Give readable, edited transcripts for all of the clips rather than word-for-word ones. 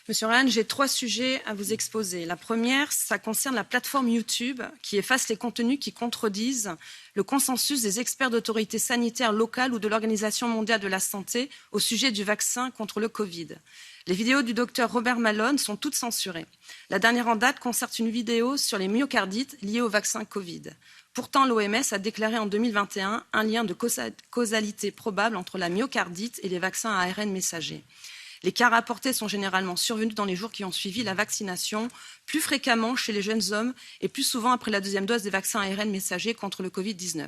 Monsieur Ryan, j'ai 3 sujets à vous exposer. La première, ça concerne la plateforme YouTube qui efface les contenus qui contredisent le consensus des experts d'autorités sanitaires locales ou de l'Organisation mondiale de la santé au sujet du vaccin contre le Covid. Les vidéos du docteur Robert Malone sont toutes censurées. La dernière en date concerne une vidéo sur les myocardites liés au vaccin Covid. Pourtant, l'OMS a déclaré en 2021 un lien de causalité probable entre la myocardite et les vaccins à ARN messagers. Les cas rapportés sont généralement survenus dans les jours qui ont suivi la vaccination, plus fréquemment chez les jeunes hommes et plus souvent après la 2e dose des vaccins ARN messagers contre le Covid-19.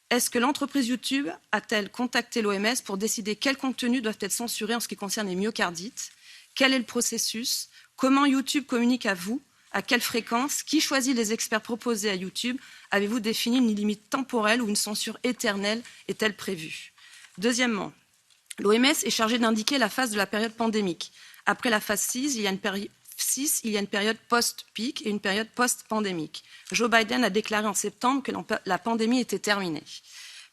Est-ce que l'entreprise YouTube a-t-elle contacté l'OMS pour décider quels contenus doivent être censurés en ce qui concerne les myocardites? Quel est le processus? Comment YouTube communique à vous? À quelle fréquence? Qui choisit les experts proposés à YouTube? Avez-vous défini une limite temporelle ou une censure éternelle est-elle prévue? Deuxièmement, l'OMS est chargée d'indiquer la phase de la période pandémique. Après la phase 6, il y a une période post-pic et une période post-pandémique. Joe Biden a déclaré en septembre que la pandémie était terminée.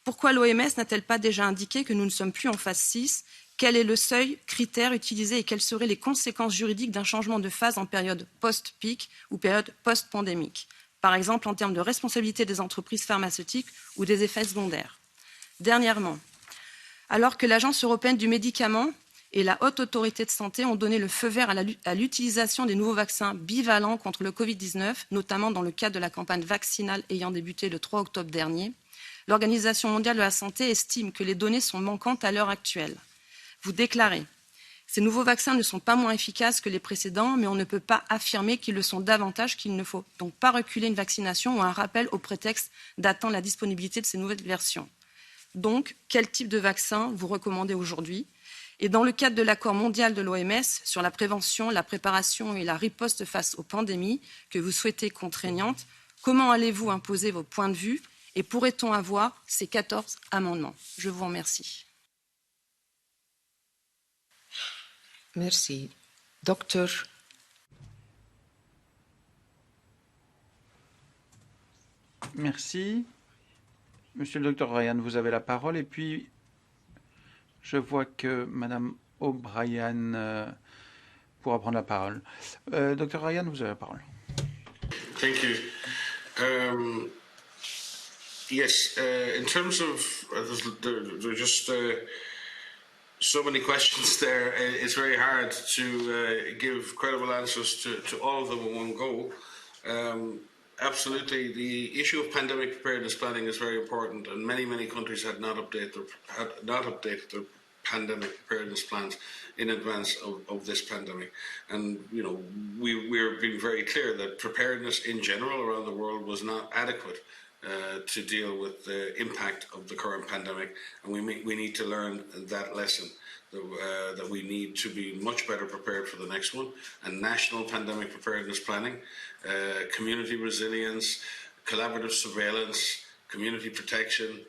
Pourquoi l'OMS n'a-t-elle pas déjà indiqué que nous ne sommes plus en phase 6? Quel est le seuil, critère utilisé et quelles seraient les conséquences juridiques d'un changement de phase en période post-pic ou période post-pandémique? Par exemple, en termes de responsabilité des entreprises pharmaceutiques ou des effets secondaires. Dernièrement, alors que l'Agence européenne du médicament et la Haute Autorité de Santé ont donné le feu vert à l'utilisation des nouveaux vaccins bivalents contre le Covid-19, notamment dans le cadre de la campagne vaccinale ayant débuté le 3 octobre dernier, l'Organisation mondiale de la santé estime que les données sont manquantes à l'heure actuelle. Vous déclarez « Ces nouveaux vaccins ne sont pas moins efficaces que les précédents, mais on ne peut pas affirmer qu'ils le sont davantage, qu'il ne faut donc pas reculer une vaccination ou un rappel au prétexte d'attendre la disponibilité de ces nouvelles versions. » Donc, quel type de vaccin vous recommandez aujourd'hui? Et dans le cadre de l'accord mondial de l'OMS sur la prévention, la préparation et la riposte face aux pandémies que vous souhaitez contraignantes, comment allez-vous imposer vos points de vue et pourrait-on avoir ces 14 amendements? Je vous remercie. Merci. Docteur. Merci. Monsieur le docteur Ryan, vous avez la parole. Et puis, je vois que Madame O'Brien pourra prendre la parole. Docteur Ryan, vous avez la parole. Thank you. Yes, in terms of, there are just so many questions there. It's very hard to give credible answers to all of them in one go. Absolutely, the issue of pandemic preparedness planning is very important, and many countries had not updated their pandemic preparedness plans in advance of this pandemic. And you know, we're being very clear that preparedness in general around the world was not adequate to deal with the impact of the current pandemic, and we need to learn that lesson. That we need to be much better prepared for the next one, and national pandemic preparedness planning, community resilience, collaborative surveillance, community protection,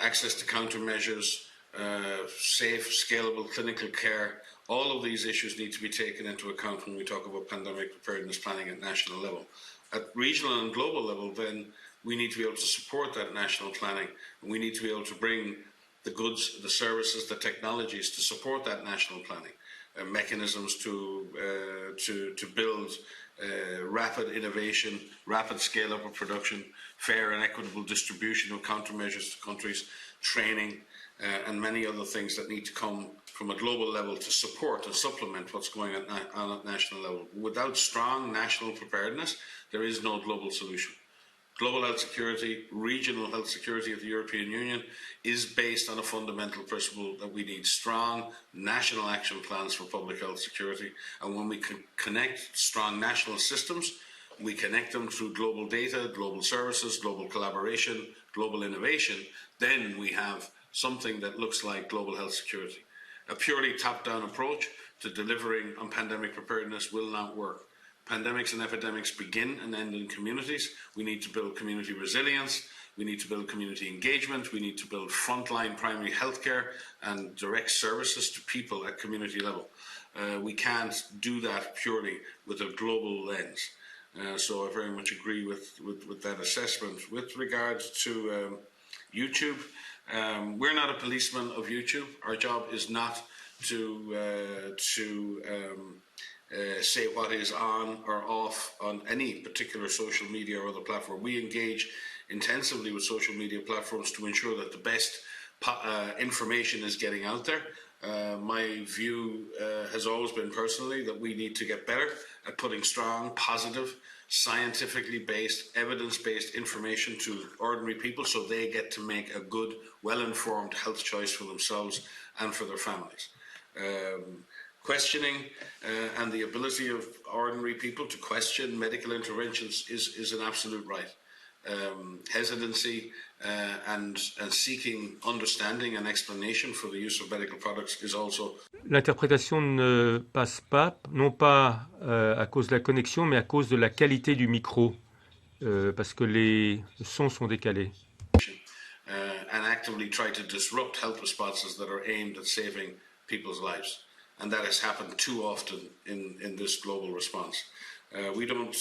access to countermeasures, safe, scalable clinical care. All of these issues need to be taken into account when we talk about pandemic preparedness planning at national level. At regional and global level, then, we need to be able to support that national planning, and we need to be able to bring the goods, the services, the technologies to support that national planning, mechanisms to build rapid innovation, rapid scale-up of production, fair and equitable distribution of countermeasures to countries, training, and many other things that need to come from a global level to support and supplement what's going on at national level. Without strong national preparedness, there is no global solution. Global health security, regional health security of the European Union is based on a fundamental principle that we need strong national action plans for public health security. And when we can connect strong national systems, we connect them through global data, global services, global collaboration, global innovation, then we have something that looks like global health security. A purely top-down approach to delivering on pandemic preparedness will not work. Pandemics and epidemics begin and end in communities. We need to build community resilience. We need to build community engagement. We need to build frontline primary healthcare and direct services to people at community level. We can't do that purely with a global lens. So I very much agree with that assessment. With regard to YouTube, we're not a policeman of YouTube. Our job is not to say what is on or off on any particular social media or other platform. We engage intensively with social media platforms to ensure that the best information is getting out there. My view has always been personally that we need to get better at putting strong, positive, scientifically based, evidence-based information to ordinary people so they get to make a good, well-informed health choice for themselves and for their families. Questioning and the ability of ordinary people to question medical interventions is an absolute right. Hesitancy and seeking understanding and explanation for the use of medical products is also. L'interprétation ne passe pas, non pas à cause de la connexion, mais à cause de la qualité du micro, parce que les sons sont décalés. And actively try to disrupt health responses that are aimed at saving people's lives. And that has happened too often in this global response. We don't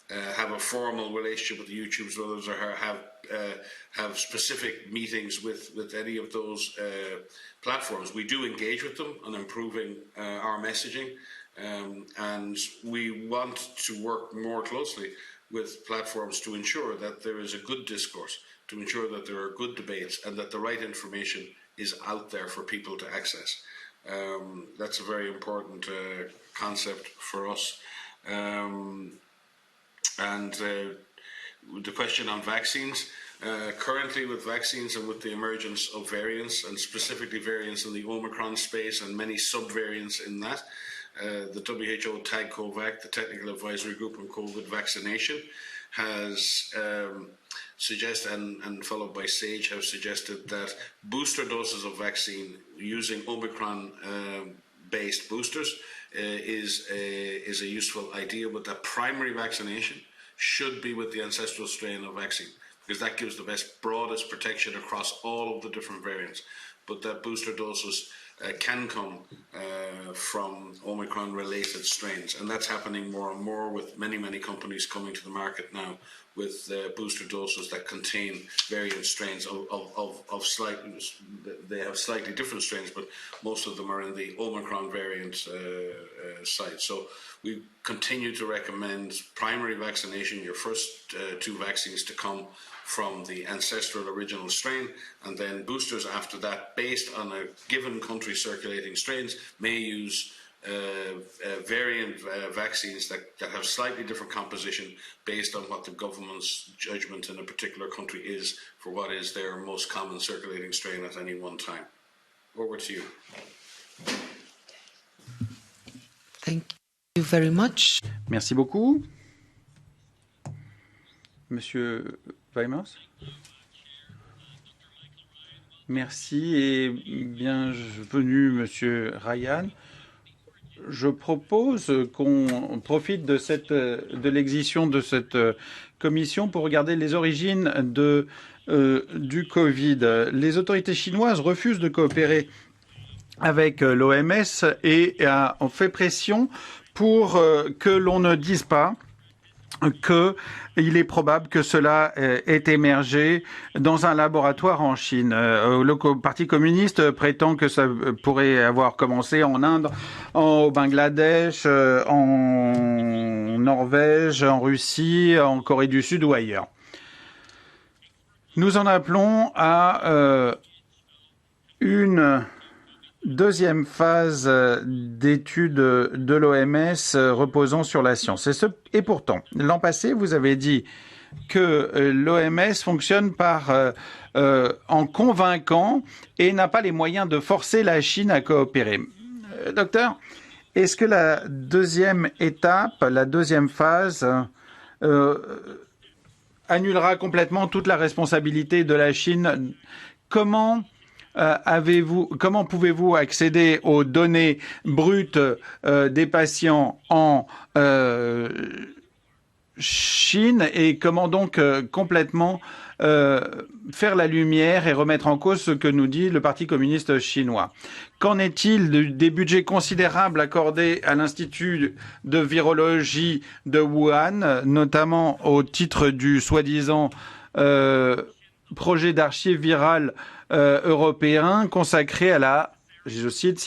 have a formal relationship with the YouTubes brothers or have specific meetings with any of those platforms. We do engage with them on improving our messaging, and we want to work more closely with platforms to ensure that there is a good discourse, to ensure that there are good debates, and that the right information is out there for people to access. That's a very important concept for us. And the question on vaccines, currently with vaccines and with the emergence of variants, and specifically variants in the Omicron space and many sub-variants in that, the WHO TAG COVAC, the Technical Advisory Group on COVID vaccination, has suggested, and followed by SAGE, have suggested that booster doses of vaccine using Omicron-based boosters is a useful idea, but that primary vaccination should be with the ancestral strain of vaccine, because that gives the best, broadest protection across all of the different variants. But that booster doses can come from Omicron-related strains, and that's happening more and more with many, many companies coming to the market now with booster doses that contain variant strains of slightly, they have slightly different strains, but most of them are in the Omicron variant side. So we continue to recommend primary vaccination, your first two vaccines to come from the ancestral original strain, and then boosters after that, based on a given country circulating strains, may use variant vaccines that have slightly different composition based on what the government's judgment in a particular country is for what is their most common circulating strain at any one time. Over to you. Thank you very much. Merci beaucoup. Monsieur Weimers. Merci et bienvenue, Monsieur Ryan. Je propose qu'on profite de l'existence de cette commission pour regarder les origines du Covid. Les autorités chinoises refusent de coopérer avec l'OMS et ont fait pression pour que l'on ne dise pas qu'il est probable que cela ait émergé dans un laboratoire en Chine. Le Parti communiste prétend que ça pourrait avoir commencé en Inde, au Bangladesh, en Norvège, en Russie, en Corée du Sud ou ailleurs. Nous en appelons à une deuxième phase d'étude de l'OMS reposant sur la science. Et pourtant, l'an passé, vous avez dit que l'OMS fonctionne en convainquant et n'a pas les moyens de forcer la Chine à coopérer. Docteur, est-ce que la deuxième étape, la deuxième phase, annulera complètement toute la responsabilité de la Chine? Comment pouvez-vous accéder aux données brutes des patients en Chine et comment donc complètement faire la lumière et remettre en cause ce que nous dit le Parti communiste chinois? Qu'en est-il des budgets considérables accordés à l'Institut de virologie de Wuhan, notamment au titre du soi-disant projet d'archives virales européen consacré à la je cite,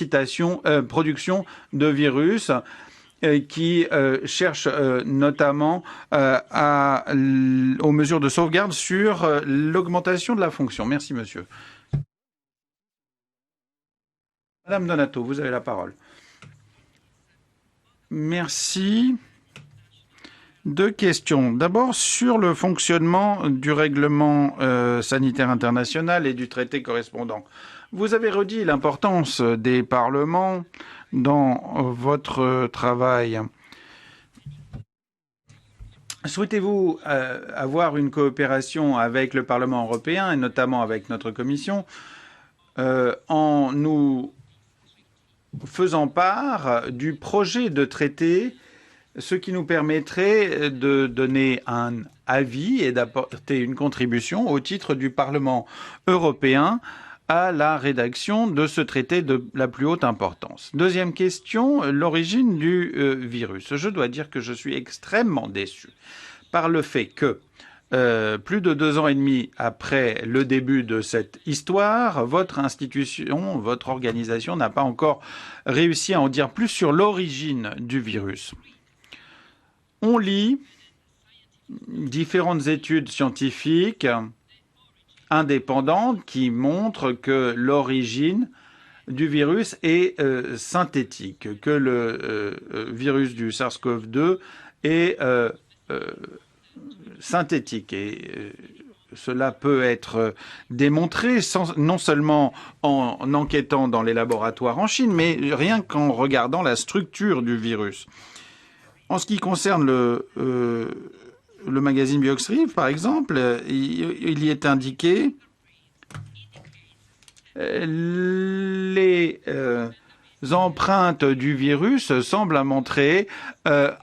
production de virus qui cherche notamment aux mesures de sauvegarde sur l'augmentation de la fonction. Merci, monsieur. Madame Donato, vous avez la parole. Merci. Deux questions. D'abord, sur le fonctionnement du règlement sanitaire international et du traité correspondant. Vous avez redit l'importance des parlements dans votre travail. Souhaitez-vous avoir une coopération avec le Parlement européen et notamment avec notre commission en nous faisant part du projet de traité, ce qui nous permettrait de donner un avis et d'apporter une contribution au titre du Parlement européen à la rédaction de ce traité de la plus haute importance. Deuxième question, l'origine du virus. Je dois dire que je suis extrêmement déçu par le fait que plus de 2 ans et demi après le début de cette histoire, votre institution, votre organisation n'a pas encore réussi à en dire plus sur l'origine du virus. On lit différentes études scientifiques indépendantes qui montrent que l'origine du virus est synthétique, que le virus du SARS-CoV-2 est synthétique. Et cela peut être démontré non seulement en enquêtant dans les laboratoires en Chine, mais rien qu'en regardant la structure du virus. En ce qui concerne le magazine Bioxrive, par exemple, il y est indiqué les empreintes du virus semblent montrer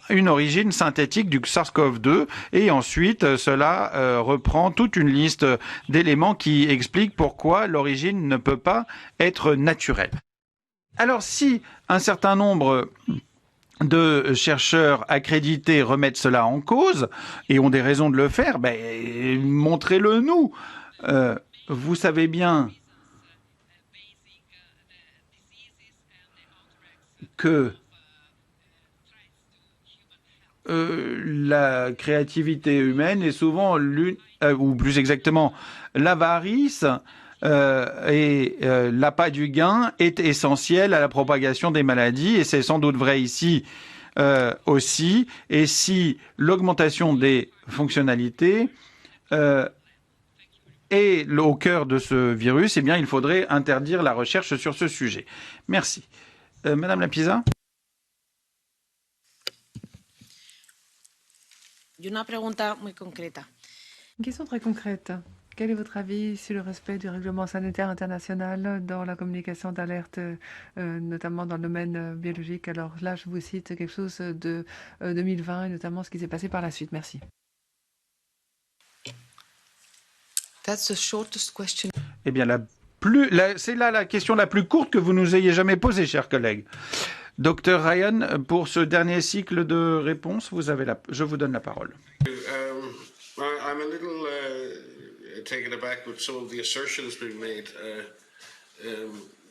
une origine synthétique du SARS-CoV-2 et ensuite cela reprend toute une liste d'éléments qui expliquent pourquoi l'origine ne peut pas être naturelle. Alors si un certain nombre de chercheurs accrédités remettent cela en cause et ont des raisons de le faire, montrez-le nous. Vous savez bien que la créativité humaine est souvent ou plus exactement l'avarice et l'appât du gain est essentiel à la propagation des maladies et c'est sans doute vrai ici aussi. Et si l'augmentation des fonctionnalités est au cœur de ce virus, eh bien il faudrait interdire la recherche sur ce sujet. Merci. Madame Lapisa. Une pregunta muy concreta. Une question très concrète. Quel est votre avis sur le respect du règlement sanitaire international dans la communication d'alerte, notamment dans le domaine biologique? Alors là, je vous cite quelque chose de 2020 et notamment ce qui s'est passé par la suite. Merci. That's the shortest question. Eh bien, c'est là la question la plus courte que vous nous ayez jamais posée, chers collègues. Docteur Ryan, pour ce dernier cycle de réponses, je vous donne la parole. I'm a little taken aback with some of the assertions being made.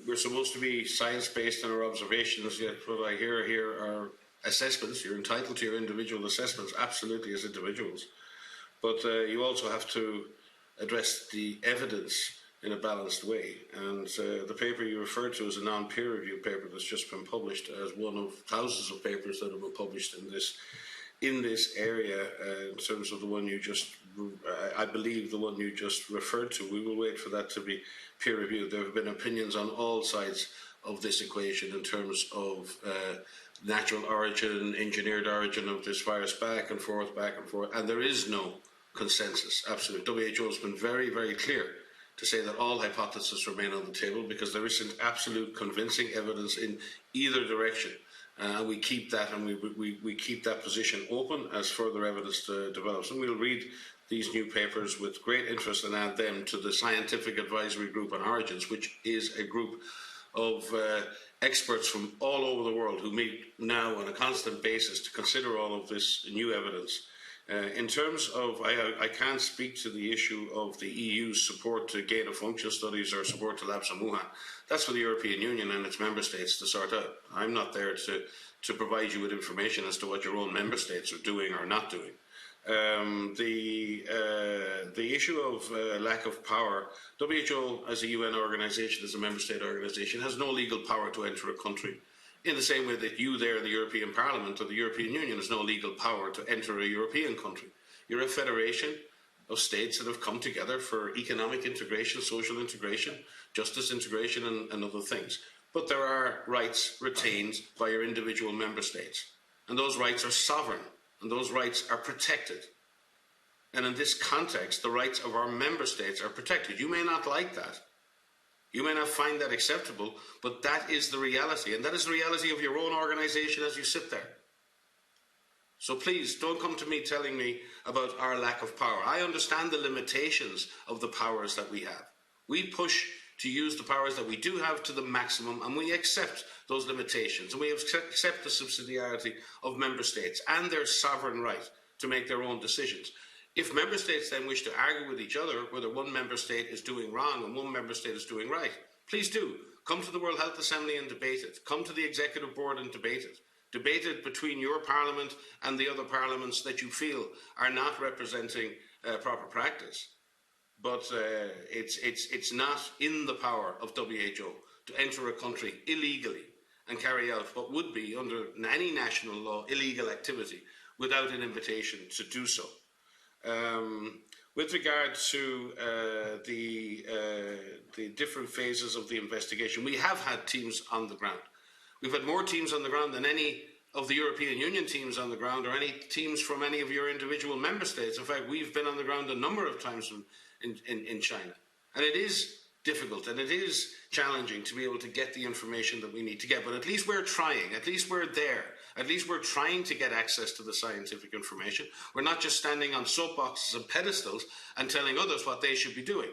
We're supposed to be science-based in our observations, yet what I hear here are assessments. You're entitled to your individual assessments, absolutely, as individuals. But you also have to address the evidence in a balanced way. And the paper you referred to is a non-peer-reviewed paper that's just been published as one of thousands of papers that have been published in this area in terms of the one you just, I believe the one you just referred to. We will wait for that to be peer-reviewed. There have been opinions on all sides of this equation in terms of natural origin, engineered origin of this virus, back and forth, and there is no consensus, absolutely. WHO has been very, very clear to say that all hypotheses remain on the table because there isn't absolute convincing evidence in either direction. We keep that and we keep that position open as further evidence develops. And we'll read these new papers with great interest and add them to the Scientific Advisory Group on Origins, which is a group of experts from all over the world who meet now on a constant basis to consider all of this new evidence In terms of, I can't speak to the issue of the EU's support to gain of function studies or support to labs and Wuhan. That's for the European Union and its member states to sort out. I'm not there to provide you with information as to what your own member states are doing or not doing. The issue of lack of power, WHO as a UN organisation, as a member state organisation, has no legal power to enter a country. In the same way that you there in the European Parliament or the European Union has no legal power to enter a European country. You're a federation of states that have come together for economic integration, social integration, justice integration and other things. But there are rights retained by your individual member states. And those rights are sovereign and those rights are protected. And in this context, the rights of our member states are protected. You may not like that. You may not find that acceptable, but that is the reality. And that is the reality of your own organisation as you sit there. So please, don't come to me telling me about our lack of power. I understand the limitations of the powers that we have. We push to use the powers that we do have to the maximum, and we accept those limitations. And we accept the subsidiarity of member states and their sovereign right to make their own decisions. If member states then wish to argue with each other whether one member state is doing wrong and one member state is doing right, please do. Come to the World Health Assembly and debate it. Come to the Executive Board and debate it. Debate it between your parliament and the other parliaments that you feel are not representing proper practice. But it's not in the power of WHO to enter a country illegally and carry out what would be, under any national law, illegal activity without an invitation to do so. With regard to the different phases of the investigation, we have had teams on the ground. We've had more teams on the ground than any of the European Union teams on the ground or any teams from any of your individual member states. In fact, we've been on the ground a number of times in China. And it is difficult and it is challenging to be able to get the information that we need to get. But at least we're trying, at least we're there. At least we're trying to get access to the scientific information. We're not just standing on soapboxes and pedestals and telling others what they should be doing.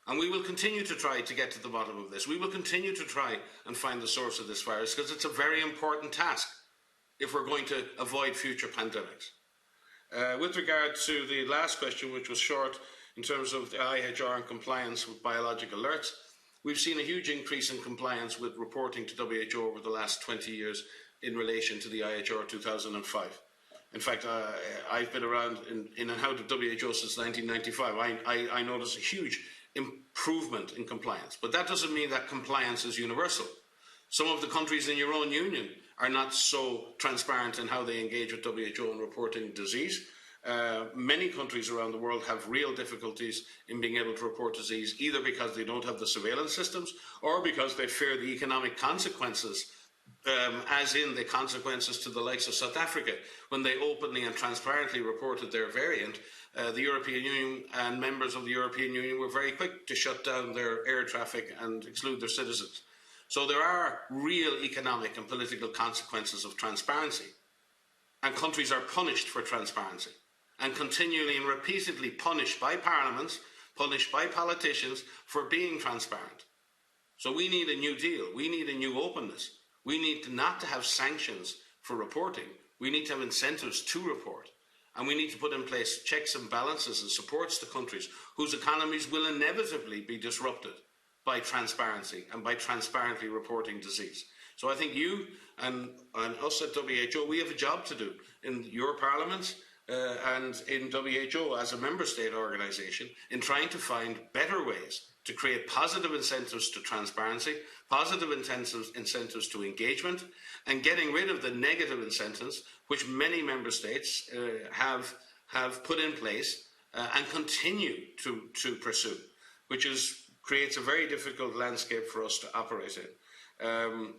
And we will continue to try to get to the bottom of this. We will continue to try and find the source of this virus because it's a very important task if we're going to avoid future pandemics. With regard to the last question, which was short in terms of the IHR and compliance with biologic alerts, we've seen a huge increase in compliance with reporting to WHO over the last 20 years in relation to the IHR 2005. In fact, I've been around in and out of WHO since 1995. I noticed a huge improvement in compliance. But that doesn't mean that compliance is universal. Some of the countries in your own union are not so transparent in how they engage with WHO in reporting disease. Many countries around the world have real difficulties in being able to report disease, either because they don't have the surveillance systems or because they fear the economic consequences, as in the consequences to the likes of South Africa. When they openly and transparently reported their variant, the European Union and members of the European Union were very quick to shut down their air traffic and exclude their citizens. So there are real economic and political consequences of transparency. And countries are punished for transparency and continually and repeatedly punished by parliaments, punished by politicians for being transparent. So we need a new deal. We need a new openness. We need not to have sanctions for reporting. We need to have incentives to report. And we need to put in place checks and balances and supports to countries whose economies will inevitably be disrupted by transparency and by transparently reporting disease. So I think you and us at WHO, we have a job to do in your parliaments and in WHO as a member state organisation in trying to find better ways to create positive incentives to transparency, positive incentives to engagement, and getting rid of the negative incentives which many member states have put in place and continue to pursue, which creates a very difficult landscape for us to operate in.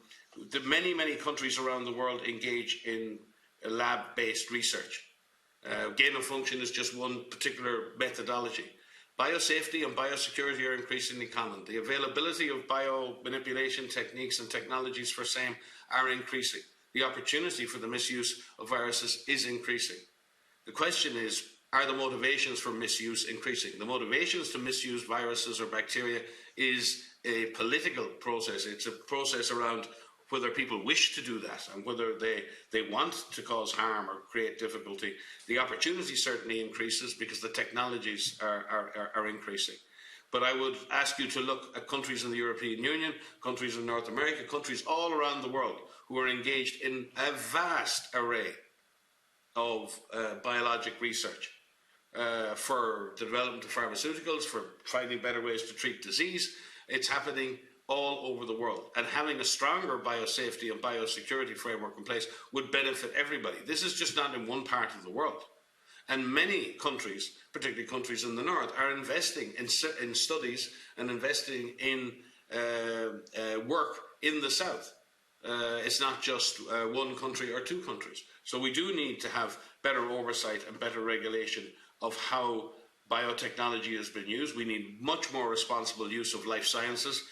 Many countries around the world engage in lab-based research. Gain of function is just one particular methodology. Biosafety and biosecurity are increasingly common. The availability of biomanipulation techniques and technologies for same are increasing. The opportunity for the misuse of viruses is increasing. The question is, are the motivations for misuse increasing? The motivations to misuse viruses or bacteria is a political process. It's a process around whether people wish to do that and whether they want to cause harm or create difficulty, the opportunity certainly increases because the technologies are increasing. But I would ask you to look at countries in the European Union, countries in North America, countries all around the world who are engaged in a vast array of biologic research for the development of pharmaceuticals, for finding better ways to treat disease. It's happening all over the world. And having a stronger biosafety and biosecurity framework in place would benefit everybody. This is just not in one part of the world. And many countries, particularly countries in the north, are investing in studies and investing in work in the south. It's not just one country or two countries. So we do need to have better oversight and better regulation of how biotechnology has been used. We need much more responsible use of life sciences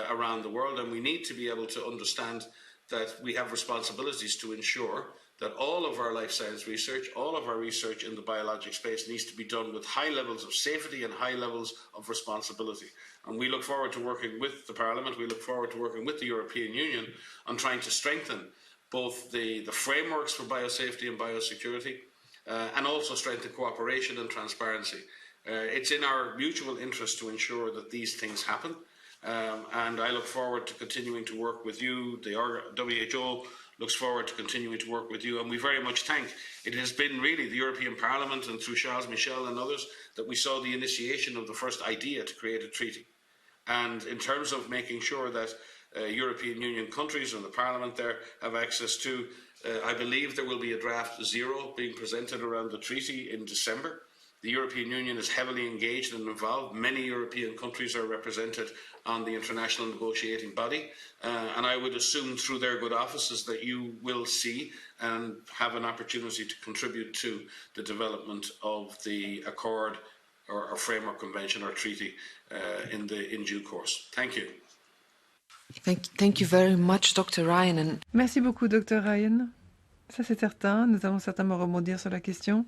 around the world, and we need to be able to understand that we have responsibilities to ensure that all of our life science research, all of our research in the biologic space needs to be done with high levels of safety and high levels of responsibility. And we look forward to working with the Parliament, we look forward to working with the European Union on trying to strengthen both the frameworks for biosafety and biosecurity and also strengthen cooperation and transparency. It's in our mutual interest to ensure that these things happen. And I look forward to continuing to work with you. The WHO looks forward to continuing to work with you, and we very much thank. It has been really the European Parliament and through Charles Michel and others that we saw the initiation of the first idea to create a treaty. And in terms of making sure that European Union countries and the Parliament there have access to, I believe there will be a draft 0 being presented around the treaty in December. The European Union is heavily engaged and involved. Many European countries are represented on the international negotiating body. And I would assume through their good offices that you will see and have an opportunity to contribute to the development of the accord or framework convention or treaty in due course. Thank you. Thank you very much, Dr. Ryan. And Merci beaucoup, Dr. Ryan. Ça, c'est certain. Nous allons certainement rebondir sur la question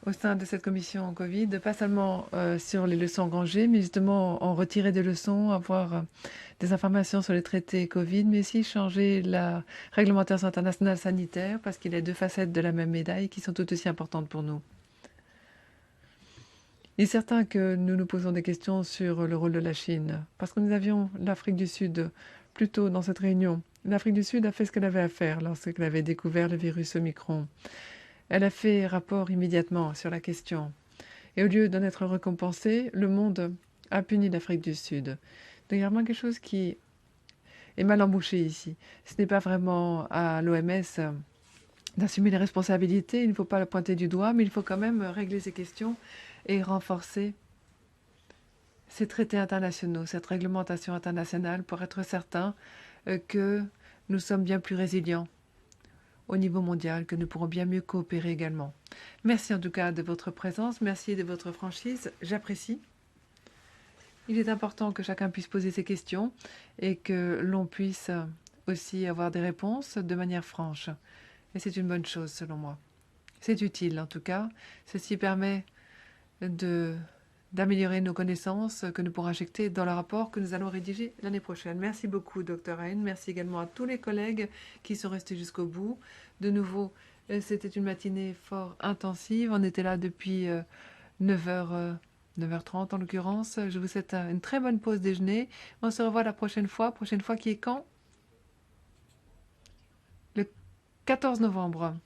au sein de cette commission Covid, pas seulement sur les leçons engrangées, mais justement en retirer des leçons, avoir des informations sur les traités Covid, mais aussi changer la réglementation internationale sanitaire, parce qu'il y a deux facettes de la même médaille qui sont tout aussi importantes pour nous. Il est certain que nous nous posons des questions sur le rôle de la Chine, parce que nous avions l'Afrique du Sud plus tôt dans cette réunion. L'Afrique du Sud a fait ce qu'elle avait à faire lorsqu'elle avait découvert le virus Omicron. Elle a fait rapport immédiatement sur la question. Et au lieu d'en être récompensé, le monde a puni l'Afrique du Sud. Donc il y a vraiment quelque chose qui est mal embouché ici. Ce n'est pas vraiment à l'OMS d'assumer les responsabilités. Il ne faut pas le pointer du doigt, mais il faut quand même régler ces questions et renforcer ces traités internationaux, cette réglementation internationale pour être certain que nous sommes bien plus résilients au niveau mondial, que nous pourrons bien mieux coopérer également. Merci en tout cas de votre présence, merci de votre franchise, j'apprécie. Il est important que chacun puisse poser ses questions et que l'on puisse aussi avoir des réponses de manière franche. Et c'est une bonne chose selon moi. C'est utile en tout cas. Ceci permet d'améliorer nos connaissances que nous pourrons injecter dans le rapport que nous allons rédiger l'année prochaine. Merci beaucoup, Dr. Ryan. Merci également à tous les collègues qui sont restés jusqu'au bout. De nouveau, c'était une matinée fort intensive. On était là depuis 9h30 en l'occurrence. Je vous souhaite une très bonne pause déjeuner. On se revoit la prochaine fois. Prochaine fois qui est quand? Le 14 novembre.